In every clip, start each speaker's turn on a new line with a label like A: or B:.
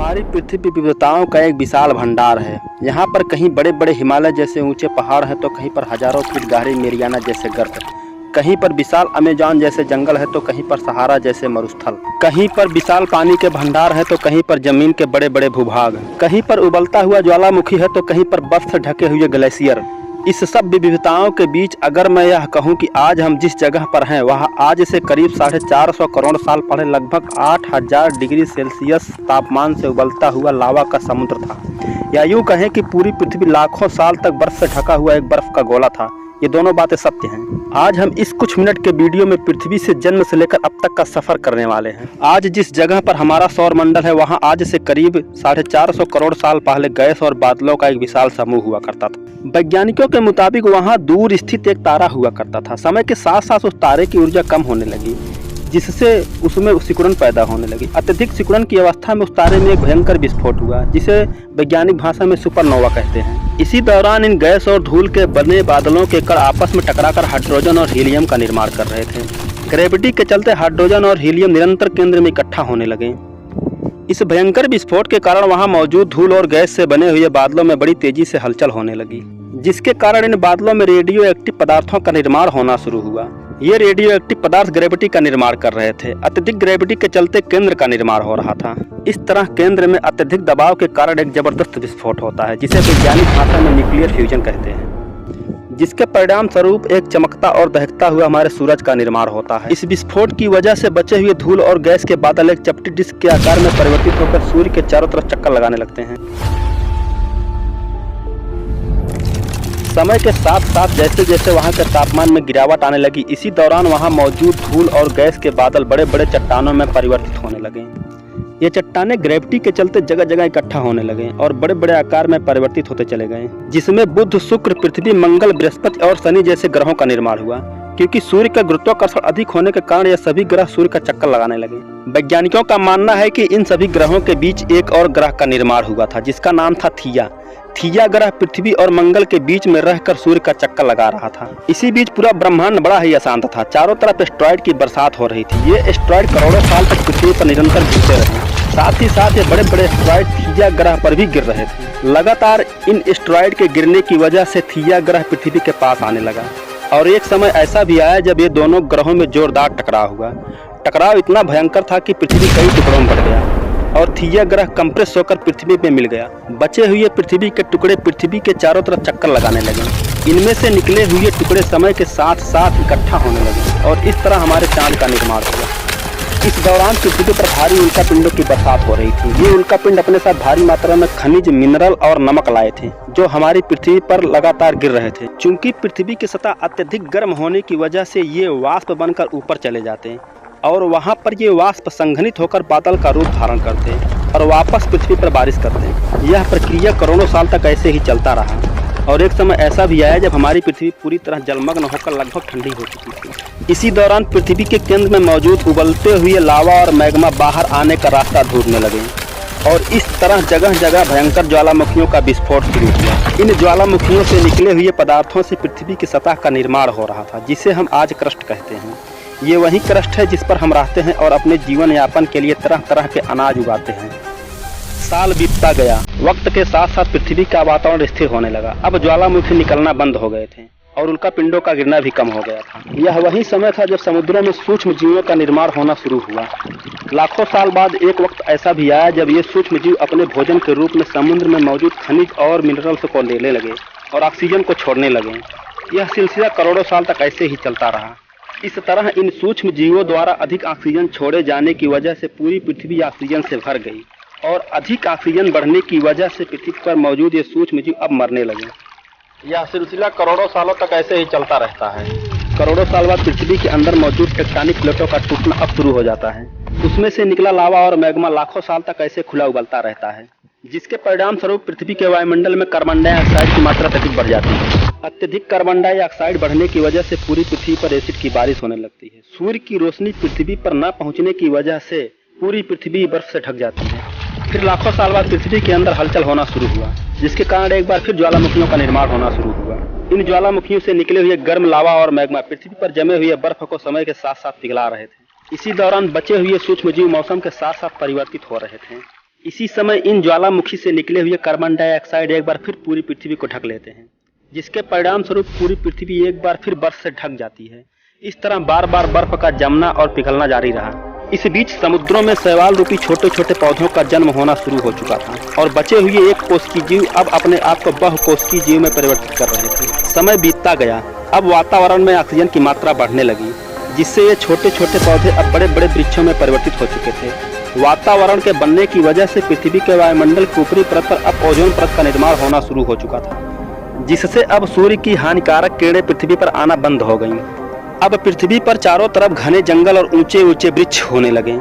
A: हमारी पृथ्वी विविधताओं का एक विशाल भंडार है। यहाँ पर कहीं बड़े बड़े हिमालय जैसे ऊंचे पहाड़ हैं तो कहीं पर हजारों फीट गहरे मेरियाना जैसे गर्त, कहीं पर विशाल अमेज़न जैसे जंगल है तो कहीं पर सहारा जैसे मरुस्थल, कहीं पर विशाल पानी के भंडार है तो कहीं पर जमीन के बड़े बड़े भूभाग, कहीं पर उबलता हुआ ज्वालामुखी है तो कहीं पर बर्फ से ढके हुए ग्लेशियर। इस सब विविधताओं के बीच अगर मैं यह कहूं कि आज हम जिस जगह पर हैं वह आज से करीब 450 करोड़ साल पहले लगभग 8000 डिग्री सेल्सियस तापमान से उबलता हुआ लावा का समुद्र था, या यूं कहें कि पूरी पृथ्वी लाखों साल तक बर्फ से ढका हुआ एक बर्फ का गोला था, ये दोनों बातें सत्य हैं। आज हम इस कुछ मिनट के वीडियो में पृथ्वी से जन्म से लेकर अब तक का सफर करने वाले हैं। आज जिस जगह पर हमारा सौर मंडल है वहां आज से करीब 450 करोड़ साल पहले गैस और बादलों का एक विशाल समूह हुआ करता था। वैज्ञानिकों के मुताबिक वहां दूर स्थित एक तारा हुआ करता था। समय के साथ साथ उस तारे की ऊर्जा कम होने लगी, जिससे उसमें सिकुड़न पैदा होने लगी। अत्यधिक सिकुड़न की अवस्था में उस तारे में एक भयंकर विस्फोट हुआ, जिसे वैज्ञानिक भाषा में सुपरनोवा कहते हैं। इसी दौरान इन गैस और धूल के बने बादलों के कण आपस में टकराकर हाइड्रोजन और हीलियम का निर्माण कर रहे थे। ग्रेविटी के चलते हाइड्रोजन और हीलियम निरंतर केंद्र में इकट्ठा होने लगे। इस भयंकर विस्फोट के कारण वहां मौजूद धूल और गैस से बने हुए बादलों में बड़ी तेजी से हलचल होने लगी, जिसके कारण इन बादलों में रेडियो एक्टिव पदार्थों का निर्माण होना शुरू हुआ। ये रेडियो एक्टिव पदार्थ ग्रेविटी का निर्माण कर रहे थे। अत्यधिक ग्रेविटी के चलते केंद्र का निर्माण हो रहा था। इस तरह केंद्र में अत्यधिक दबाव के कारण एक जबरदस्त विस्फोट होता है, जिसे वैज्ञानिक भाषा में न्यूक्लियर फ्यूजन कहते हैं, जिसके परिणाम स्वरूप एक चमकता और दहकता हुआ हमारे सूरज का निर्माण होता है। इस विस्फोट की वजह से बचे हुए धूल और गैस के बादल एक चपटी डिस्क के आकार में परिवर्तित होकर सूर्य के चारों तरफ चक्कर लगाने लगते हैं। समय के साथ साथ जैसे जैसे वहां के तापमान में गिरावट आने लगी, इसी दौरान वहां मौजूद धूल और गैस के बादल बड़े बड़े चट्टानों में परिवर्तित होने लगे। ये चट्टानें ग्रेविटी के चलते जगह जगह इकट्ठा होने लगे और बड़े बड़े आकार में परिवर्तित होते चले गए, जिसमें बुध, शुक्र, पृथ्वी, मंगल, बृहस्पति और शनि जैसे ग्रहों का निर्माण हुआ। क्योंकि सूर्य का गुरुत्वाकर्षण अधिक होने के कारण ये सभी ग्रह सूर्य का चक्कर लगाने लगे। वैज्ञानिकों का मानना है कि इन सभी ग्रहों के बीच एक और ग्रह का निर्माण हुआ था, जिसका नाम था थिया। थिया ग्रह पृथ्वी और मंगल के बीच में रहकर सूर्य का चक्कर लगा रहा था। इसी बीच पूरा ब्रह्मांड बड़ा ही अशांत था। चारों तरफ एस्ट्रॉइड की बरसात हो रही थी। ये एस्ट्रॉइड करोड़ों साल तक पृथ्वी पर निरंतर गिरते रहे। साथ ही साथ ये बड़े बड़े एस्ट्रॉइड थिया ग्रह पर भी गिर रहे थे। लगातार इन एस्ट्रॉइड के गिरने की वजह से थिया ग्रह पृथ्वी के पास आने लगा और एक समय ऐसा भी आया जब ये दोनों ग्रहों में जोरदार टकराव हुआ। टकराव इतना भयंकर था कि पृथ्वी कई टुकड़ों में बढ़ गया और थिया ग्रह कंप्रेस होकर पृथ्वी में मिल गया। बचे हुए पृथ्वी के टुकड़े पृथ्वी के चारों तरफ चक्कर लगाने लगे। इनमें से निकले हुए टुकड़े समय के साथ साथ इकट्ठा होने लगे और इस तरह हमारे चांद का निर्माण हुआ। इस दौरान पृथ्वी पर भारी उल्कापिंडों की बरसात हो रही थी। ये उल्कापिंड अपने साथ भारी मात्रा में खनिज, मिनरल और नमक लाए थे, जो हमारी पृथ्वी पर लगातार गिर रहे थे। चूंकि पृथ्वी की सतह अत्यधिक गर्म होने की वजह से ये वाष्प बनकर ऊपर चले जाते हैं और वहां पर ये वाष्प संघनित होकर बादल का रूप धारण करते हैं और वापस पृथ्वी पर बारिश करते हैं। यह प्रक्रिया करोड़ों साल तक ऐसे ही चलता रहा और एक समय ऐसा भी आया जब हमारी पृथ्वी पूरी तरह जलमग्न होकर लगभग ठंडी हो चुकी थी। इसी दौरान पृथ्वी के केंद्र में मौजूद उबलते हुए लावा और मैग्मा बाहर आने का रास्ता ढूंढने लगे और इस तरह जगह जगह भयंकर ज्वालामुखियों का विस्फोट शुरू हुआ। इन ज्वालामुखियों से निकले हुए पदार्थों से पृथ्वी की सतह का निर्माण हो रहा था, जिसे हम आज क्रस्ट कहते हैं। ये वही क्रस्ट है जिस पर हम रहते हैं और अपने जीवन यापन के लिए तरह तरह के अनाज उगाते हैं। साल बीतता गया। वक्त के साथ साथ पृथ्वी का वातावरण स्थिर होने लगा। अब ज्वालामुखी निकलना बंद हो गए थे और उल्कापिंडों का गिरना भी कम हो गया था। यह वही समय था जब समुद्रों में सूक्ष्म जीवों का निर्माण होना शुरू हुआ। लाखों साल बाद एक वक्त ऐसा भी आया जब ये सूक्ष्म जीव अपने भोजन के रूप में समुद्र में मौजूद खनिज और मिनरल्स को लेने लगे और ऑक्सीजन को छोड़ने लगे। यह सिलसिला करोड़ों साल तक ऐसे ही चलता रहा। इस तरह इन सूक्ष्म जीवों द्वारा अधिक ऑक्सीजन छोड़े जाने की वजह से पूरी पृथ्वी ऑक्सीजन से भर गई और अधिक ऑक्सीजन बढ़ने की वजह से पृथ्वी पर मौजूद ये सूक्ष्म जीव अब मरने लगे। यह सिलसिला करोड़ों सालों तक ऐसे ही चलता रहता है। करोड़ों साल बाद पृथ्वी के अंदर मौजूद टेक्टोनिक प्लेटों का टूटना अब शुरू हो जाता है। उसमें से निकला लावा और मैग्मा लाखों साल तक ऐसे खुला उबलता रहता है, जिसके परिणाम स्वरूप पृथ्वी के वायुमंडल में कार्बन डाइऑक्साइड की मात्रा अत्यधिक बढ़ जाती है। अत्यधिक कार्बन डाइऑक्साइड बढ़ने की वजह से पूरी पृथ्वी पर एसिड की बारिश होने लगती है। सूर्य की रोशनी पृथ्वी पर न पहुंचने की वजह से पूरी पृथ्वी बर्फ से ढक जाती है। फिर लाखों साल बाद पृथ्वी के अंदर हलचल होना शुरू हुआ, जिसके कारण एक बार फिर ज्वालामुखियों का निर्माण होना शुरू हुआ। इन ज्वालामुखियों से निकले हुए गर्म लावा और मैग्मा पृथ्वी पर जमे हुए बर्फ को समय के साथ साथ पिघला रहे थे। इसी दौरान बचे हुए सूक्ष्म जीव मौसम के साथ साथ परिवर्तित हो रहे थे। इसी समय इन ज्वालामुखी से निकले हुए कार्बन डाइऑक्साइड एक बार फिर पूरी पृथ्वी को ढक लेते हैं, जिसके परिणाम स्वरूप पूरी पृथ्वी एक बार फिर बर्फ से ढक जाती है। इस तरह बार बार बर्फ का जमना और पिघलना जारी रहा। इस बीच समुद्रों में शैवाल रूपी छोटे छोटे पौधों का जन्म होना शुरू हो चुका था और बचे हुए एक कोशिकीय जीव अब अपने आप को बहुकोशिकीय जीव में परिवर्तित कर रहे थे। समय बीतता गया, अब वातावरण में ऑक्सीजन की मात्रा बढ़ने लगी, जिससे ये छोटे छोटे पौधे अब बड़े बड़े वृक्षों में परिवर्तित हो चुके थे। वातावरण के बनने की वजह से पृथ्वी के वायुमंडल की ऊपरी परत पर अब ओजोन परत का निर्माण होना शुरू हो चुका था, जिससे अब सूर्य की हानिकारक किरणें पृथ्वी पर आना बंद हो गईं। अब पृथ्वी पर चारों तरफ घने जंगल और ऊंचे ऊंचे वृक्ष होने लगे।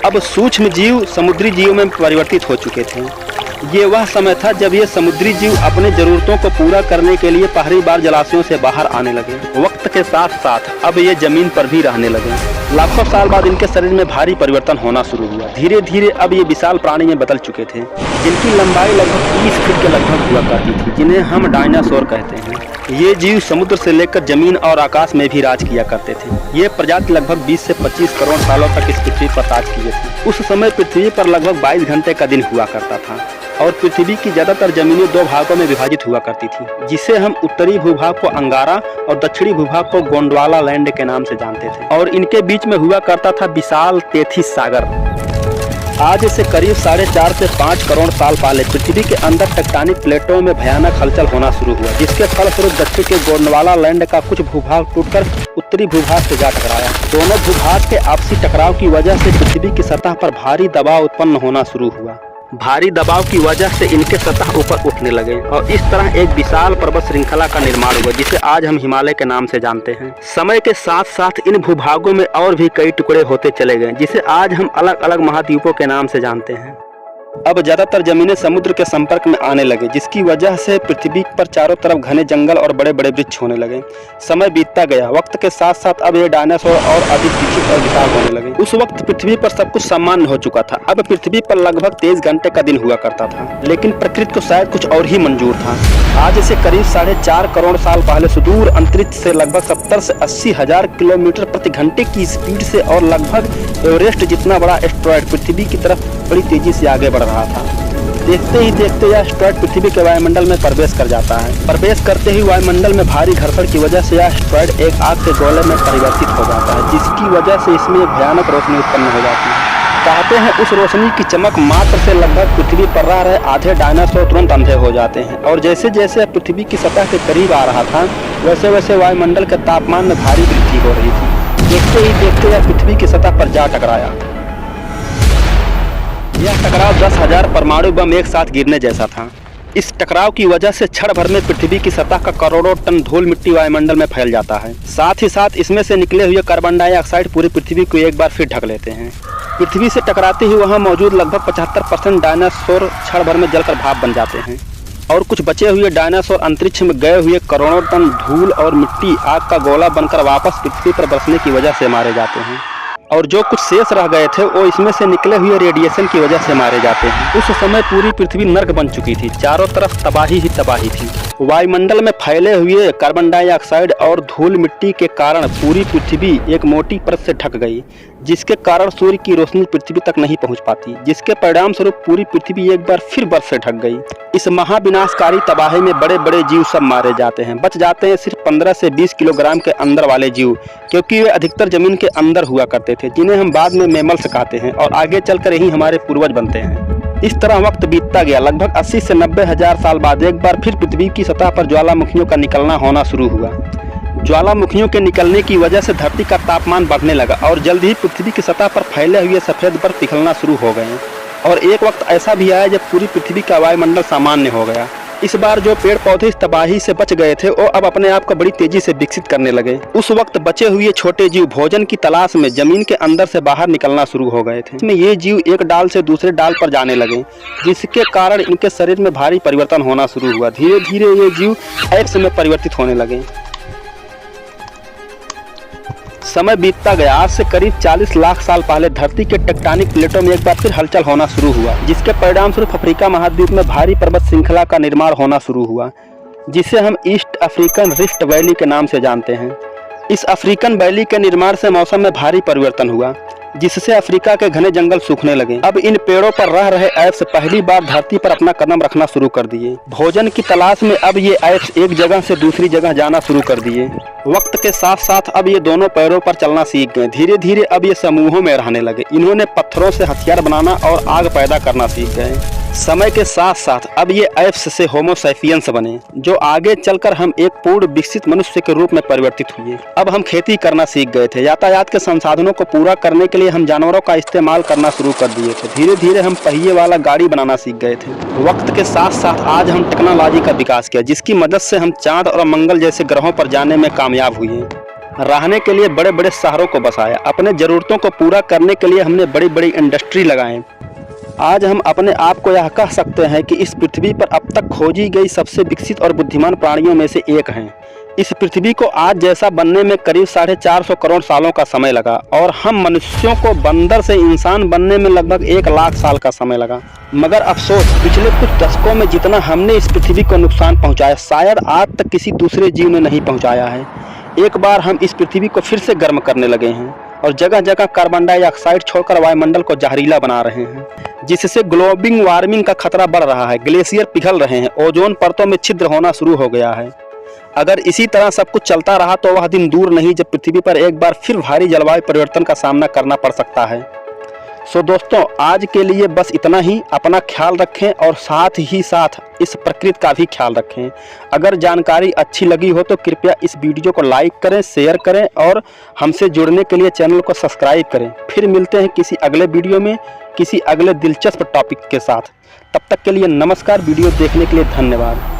A: अब सूक्ष्म जीव समुद्री जीव में परिवर्तित हो चुके थे। ये वह समय था जब ये समुद्री जीव अपने जरूरतों को पूरा करने के लिए पहली बार जलाशयों से बाहर आने लगे। वक्त के साथ साथ अब ये जमीन पर भी रहने लगे। लाखों साल बाद इनके शरीर में भारी परिवर्तन होना शुरू हुआ। धीरे धीरे अब ये विशाल प्राणी में बदल चुके थे, जिनकी लंबाई लगभग 30 फीट के लगभग हुआ करती थी, जिन्हें हम डायनासोर कहते हैं। ये जीव समुद्र से लेकर जमीन और आकाश में भी राज किया करते थे। ये प्रजाति लगभग 20 से 25 करोड़ सालों तक इस पृथ्वी पर राज किए थे। उस समय पृथ्वी पर लगभग 22 घंटे का दिन हुआ करता था और पृथ्वी की ज्यादातर जमीनें दो भागों में विभाजित हुआ करती थी, जिसे हम उत्तरी भूभाग को अंगारा और दक्षिणी भूभाग को गोंडवाना लैंड के नाम से जानते थे। और इनके बीच में हुआ करता था विशाल तेथिस सागर। आज से करीब 4.5 से 5 करोड़ साल पहले पृथ्वी के अंदर टेक्टोनिक प्लेटों में भयानक हलचल होना शुरू हुआ, जिसके फलस्वरूप दक्षिण के गोंडवाना लैंड का कुछ भूभाग टूटकर उत्तरी भूभाग से जा टकराया। दोनों भूभाग के आपसी टकराव की वजह से पृथ्वी की सतह पर भारी दबाव उत्पन्न होना शुरू हुआ। भारी दबाव की वजह से इनके सतह ऊपर उठने लगे और इस तरह एक विशाल पर्वत श्रृंखला का निर्माण हुआ, जिसे आज हम हिमालय के नाम से जानते हैं। समय के साथ साथ इन भूभागों में और भी कई टुकड़े होते चले गए, जिसे आज हम अलग अलग महाद्वीपों के नाम से जानते हैं। अब ज्यादातर जमीनें समुद्र के संपर्क में आने लगे, जिसकी वजह से पृथ्वी पर चारों तरफ घने जंगल और बड़े बड़े वृक्ष होने लगे। समय बीतता गया, वक्त के साथ साथ अब ये डायनासोर और अधिक विकसित और विशाल होने लगे। उस वक्त पृथ्वी पर सब कुछ सामान्य हो चुका था। अब पृथ्वी पर लगभग 23 घंटे का दिन हुआ करता था, लेकिन प्रकृति को शायद कुछ और ही मंजूर था। आज से करीब 4.5 करोड़ साल पहले सुदूर अंतरिक्ष से लगभग 70 से 80 हजार किलोमीटर प्रति घंटे की स्पीड से और लगभग एवरेस्ट जितना बड़ा एस्टेरॉयड पृथ्वी की तरफ बड़ी तेजी से आगे बढ़ रहा था। देखते ही देखते यह एस्टेरॉयड पृथ्वी के वायुमंडल में प्रवेश कर जाता है। प्रवेश करते ही वायुमंडल में भारी घर्षण की वजह से यह एस्टेरॉयड एक आग के गोले में परिवर्तित हो जाता है, जिसकी वजह से इसमें भयानक रोशनी उत्पन्न हो जाती है। कहते हैं उस रोशनी की चमक मात्र से लगभग पृथ्वी पर रह रहे आधे डायनासोर तुरंत अंधे हो जाते हैं। और जैसे जैसे पृथ्वी की सतह के करीब आ रहा था, वैसे वैसे वायुमंडल के तापमान में भारी वृद्धि हो रही थी। देखते ही देखते यह पृथ्वी की सतह पर जा टकराया। यह टकराव 10,000 परमाणु बम एक साथ गिरने जैसा था। इस टकराव की वजह से क्षण भर में पृथ्वी की सतह का करोड़ों टन धूल मिट्टी वायुमंडल में फैल जाता है। साथ ही साथ इसमें से निकले हुए कार्बन डाइऑक्साइड पूरी पृथ्वी को एक बार फिर ढक लेते हैं। पृथ्वी से टकराते ही वहां मौजूद लगभग 75% डायनासोर क्षण भर में जलकर भाप बन जाते हैं और कुछ बचे हुए डायनासोर अंतरिक्ष में गए हुए करोड़ों टन धूल और मिट्टी आग का गोला बनकर वापस पृथ्वी पर बरसने की वजह से मारे जाते हैं। और जो कुछ शेष रह गए थे वो इसमें से निकले हुए रेडिएशन की वजह से मारे जाते हैं। उस समय पूरी पृथ्वी नर्क बन चुकी थी, चारों तरफ तबाही ही तबाही थी। वायुमंडल में फैले हुए कार्बन डाइऑक्साइड और धूल मिट्टी के कारण पूरी पृथ्वी एक मोटी परत से ढक गई, जिसके कारण सूर्य की रोशनी पृथ्वी तक नहीं पहुंच पाती, जिसके परिणाम स्वरूप पूरी पृथ्वी एक बार फिर बर्फ से ढक गई। इस महाविनाशकारी तबाही में बड़े बड़े जीव सब मारे जाते हैं। बच जाते हैं सिर्फ 15 से 20 किलोग्राम के अंदर वाले जीव, क्योंकि वे अधिकतर जमीन के अंदर हुआ करते थे, जिन्हें हम बाद में मैमल्स कहते हैं और आगे चलकर ही हमारे पूर्वज बनते हैं। इस तरह वक्त बीतता गया। लगभग 80 से 90 हजार साल बाद एक बार फिर पृथ्वी की सतह पर ज्वालामुखियों का निकलना होना शुरू हुआ। ज्वालामुखियों के निकलने की वजह से धरती का तापमान बढ़ने लगा और जल्द ही पृथ्वी की सतह पर फैले हुए सफेद बर्फ पिघलना शुरू हो गए। और एक वक्त ऐसा भी आया जब पूरी पृथ्वी का वायुमंडल सामान्य हो गया। इस बार जो पेड़ पौधे इस तबाही से बच गए थे वो अब अपने आप को बड़ी तेजी से विकसित करने लगे। उस वक्त बचे हुए छोटे जीव भोजन की तलाश में जमीन के अंदर से बाहर निकलना शुरू हो गए थे। इसमें ये जीव एक डाल से दूसरे डाल पर जाने लगे, जिसके कारण इनके शरीर में भारी परिवर्तन होना शुरू हुआ। धीरे धीरे ये जीव एक्स में परिवर्तित होने लगे। समय बीतता गया। आज से करीब 40 लाख साल पहले धरती के टेक्टोनिक प्लेटों में एक बार फिर हलचल होना शुरू हुआ, जिसके परिणाम स्वरूप अफ्रीका महाद्वीप में भारी पर्वत श्रृंखला का निर्माण होना शुरू हुआ, जिसे हम ईस्ट अफ्रीकन रिफ्ट वैली के नाम से जानते हैं। इस अफ्रीकन वैली के निर्माण से मौसम में भारी परिवर्तन हुआ, जिससे अफ्रीका के घने जंगल सूखने लगे। अब इन पेड़ों पर रह रहे एप्स पहली बार धरती पर अपना कदम रखना शुरू कर दिए। भोजन की तलाश में अब ये एप्स एक जगह से दूसरी जगह जाना शुरू कर दिए। वक्त के साथ साथ अब ये दोनों पैरों पर चलना सीख गए। धीरे धीरे अब ये समूहों में रहने लगे। इन्होंने पत्थरों से हथियार बनाना और आग पैदा करना सीख गए। समय के साथ साथ अब ये एप्स से होमो सैपियंस बने, जो आगे चलकर हम एक पूर्ण विकसित मनुष्य के रूप में परिवर्तित हुए। अब हम खेती करना सीख गए थे। यातायात के संसाधनों को पूरा करने के लिए हम जानवरों का इस्तेमाल करना शुरू कर दिए थे। धीरे धीरे हम पहिए वाला गाड़ी बनाना सीख गए थे। वक्त के साथ साथ आज हम टेक्नोलॉजी का विकास किया, जिसकी मदद से हम चांद और मंगल जैसे ग्रहों पर जाने में कामयाब हुए। रहने के लिए बड़े बड़े शहरों को बसाया। अपने ज़रूरतों को पूरा करने के लिए हमने बड़ी बड़ी इंडस्ट्री लगाएं। आज हम अपने आप को यह कह सकते हैं कि इस पृथ्वी पर अब तक खोजी गई सबसे विकसित और बुद्धिमान प्राणियों में से एक हैं। इस पृथ्वी को आज जैसा बनने में करीब 450 करोड़ सालों का समय लगा और हम मनुष्यों को बंदर से इंसान बनने में लगभग 1 लाख साल का समय लगा। मगर अफसोस, पिछले कुछ दशकों में जितना हमने इस पृथ्वी को नुकसान पहुंचाया, शायद आज तक किसी दूसरे जीव ने नहीं पहुंचाया है। एक बार हम इस पृथ्वी को फिर से गर्म करने लगे हैं और जगह जगह कार्बन डाइऑक्साइड छोड़कर वायुमंडल को जहरीला बना रहे हैं, जिससे ग्लोबल वार्मिंग का खतरा बढ़ रहा है। ग्लेशियर पिघल रहे हैं, ओजोन परतों में छिद्र होना शुरू हो गया है। अगर इसी तरह सब कुछ चलता रहा तो वह दिन दूर नहीं जब पृथ्वी पर एक बार फिर भारी जलवायु परिवर्तन का सामना करना पड़ सकता है। सो दोस्तों, आज के लिए बस इतना ही। अपना ख्याल रखें और साथ ही साथ इस प्रकृति का भी ख्याल रखें। अगर जानकारी अच्छी लगी हो तो कृपया इस वीडियो को लाइक करें, शेयर करें और हमसे जुड़ने के लिए चैनल को सब्सक्राइब करें। फिर मिलते हैं किसी अगले वीडियो में किसी अगले दिलचस्प टॉपिक के साथ। तब तक के लिए नमस्कार। वीडियो देखने के लिए धन्यवाद।